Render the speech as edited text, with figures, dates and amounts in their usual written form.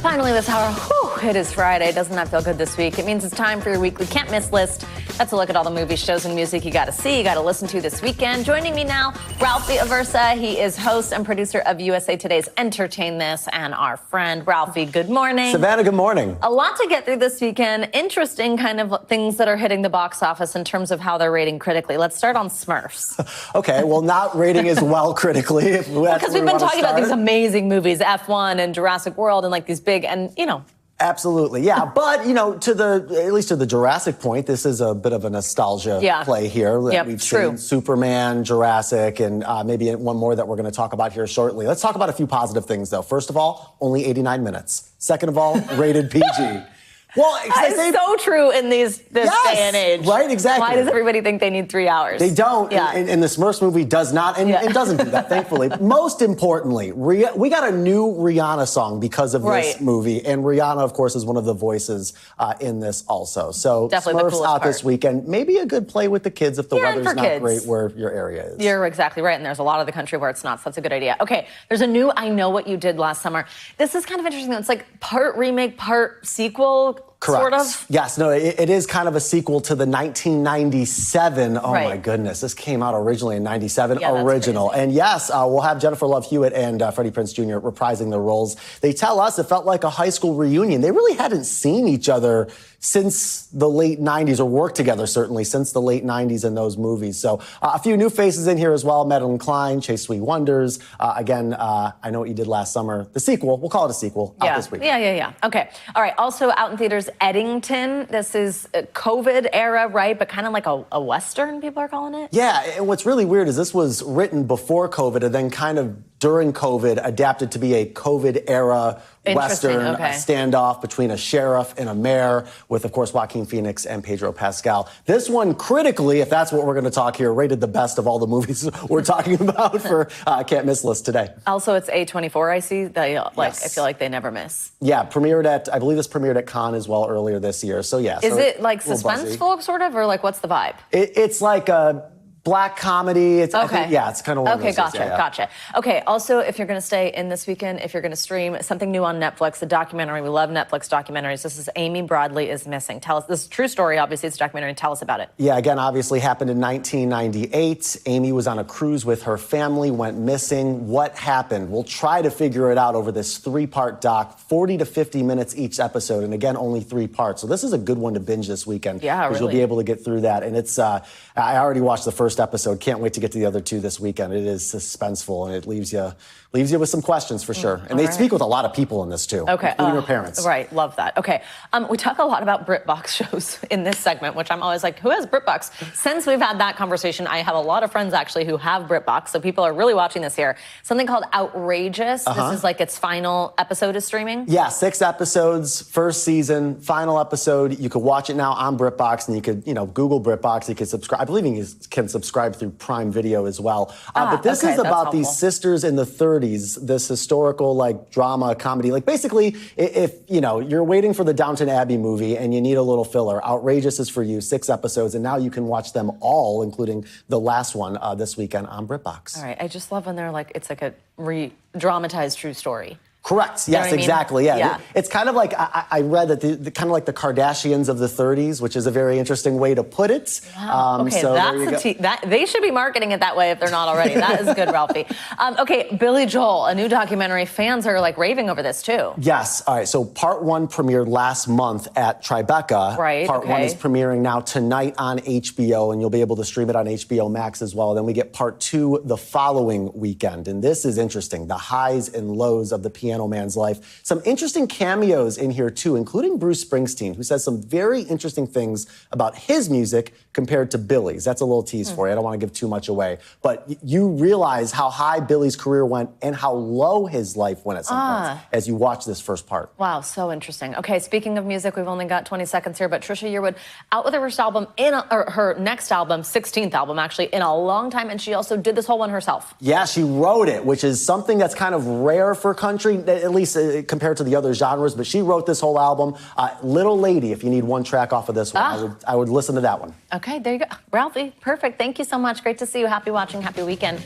Finally this hour, it is Friday. Doesn't that feel good this week? It means it's time for your weekly can't miss list. That's a look at all the movies, shows, and music you gotta see, you gotta listen to this weekend. Joining me now, Ralphie Aversa. He is host and producer of USA Today's Entertain This, and our friend Ralphie, good morning. Savannah, good morning. A lot to get through this weekend. Interesting kind of things that are hitting the box office in terms of how they're rating critically. Let's start on Smurfs. Okay, well, not rating as well critically. Because we've been talking about these amazing movies, F1 and Jurassic World, and like these big, and you know. Absolutely, yeah. But, you know, at least to the Jurassic point, this is a bit of a nostalgia play here. Yep, we've true. seen Superman, Jurassic, and maybe one more that we're going to talk about here shortly. Let's talk about a few positive things, though. First of all, only 89 minutes. Second of all, rated PG. Well, it's so true in this day and age. Right, exactly. Why does everybody think they need 3 hours? They don't. Yeah. And the Smurfs movie does not, and doesn't do that, thankfully. Most importantly, we got a new Rihanna song because of this movie. And Rihanna, of course, is one of the voices in this also. So definitely Smurfs out this weekend. Maybe a good play with the kids if the weather's not great where your area is. You're exactly right. And there's a lot of the country where it's not, so that's a good idea. Okay, there's a new I Know What You Did Last Summer. This is kind of interesting. It's like part remake, part sequel. Correct. Sort of? Yes, no, it is kind of a sequel to the 1997. Oh my goodness, this came out originally in 97, original. And yes, we'll have Jennifer Love Hewitt and Freddie Prinze Jr. reprising their roles. They tell us it felt like a high school reunion. They really hadn't seen each other since the late 90s, or worked together certainly since the late 90s in those movies. So a few new faces in here as well. Madeline Klein, Chase Sweet Wonders. Again, I Know What You Did Last Summer. The sequel, we'll call it a sequel, out this week. Yeah. Okay. All right. Also out in theaters, Eddington. This is a COVID era, right? But kind of like a Western, people are calling it. Yeah, and what's really weird is this was written before COVID and then kind of during COVID adapted to be a COVID era Western standoff between a sheriff and a mayor with, of course, Joaquin Phoenix and Pedro Pascal. This one, critically, if that's what we're going to talk here, rated the best of all the movies we're talking about for Can't Miss list today. Also, it's A24, I see. I feel like they never miss. Yeah, I believe this premiered at Cannes as well earlier this year. So, yeah. Is it like suspenseful, sort of, or like what's the vibe? It's like a black comedy. It's it's kind of one of those. Gotcha. Okay, also, if you're going to stay in this weekend, if you're going to stream something new on Netflix, a documentary. We love Netflix documentaries. This is Amy Broadley is Missing. Tell us, this is a true story, obviously, it's a documentary. Tell us about it. Yeah, again, obviously happened in 1998. Amy was on a cruise with her family, went missing. What happened? We'll try to figure it out over this 3-part doc, 40 to 50 minutes each episode, and again, only 3 parts. So this is a good one to binge this weekend. Yeah, because you'll be able to get through that. And it's, I already watched the first episode. Can't wait to get to the other 2 this weekend. It is suspenseful, and it leaves you with some questions for sure. And they speak with a lot of people in this too, including your parents. Right, love that. Okay, we talk a lot about BritBox shows in this segment, which I'm always like, who has BritBox? Since we've had that conversation, I have a lot of friends actually who have BritBox, so people are really watching this here. Something called Outrageous. This is like its final episode is streaming? Yeah, 6 episodes, first season, final episode. You could watch it now on BritBox, and you could, Google BritBox. You could subscribe. I believe you can subscribe through Prime Video as well. But this is about these sisters in the 30s, this historical drama comedy. Like basically, if you're waiting for the Downton Abbey movie and you need a little filler, Outrageous is for you. 6 episodes, and now you can watch them all, including the last one this weekend on BritBox. All right, I just love when they're like, it's like a re-dramatized true story. Correct. Yes, exactly. Yeah. It's kind of like, I read that the kind of like the Kardashians of the 30s, which is a very interesting way to put it. Wow. Okay, so they should be marketing it that way if they're not already. That is good, Ralphie. Okay, Billy Joel, a new documentary. Fans are like raving over this too. Yes. All right. So part 1 premiered last month at Tribeca. Right. Part 1 is premiering now tonight on HBO, and you'll be able to stream it on HBO Max as well. Then we get part 2 the following weekend, and this is interesting. The highs and lows of the Piano Man's life. Some interesting cameos in here too, including Bruce Springsteen, who says some very interesting things about his music compared to Billy's. That's a little tease for you. I don't want to give too much away. But you realize how high Billy's career went and how low his life went at some points as you watch this first part. Wow, so interesting. Okay, speaking of music, we've only got 20 seconds here, but Trisha Yearwood out with her first album, her next album, 16th album actually, in a long time, and she also did this whole one herself. Yeah, she wrote it, which is something that's kind of rare for country, at least compared to the other genres, but she wrote this whole album. Little Lady, if you need one track off of this one, I would listen to that one. Okay, there you go. Ralphie, perfect. Thank you so much. Great to see you. Happy watching. Happy weekend.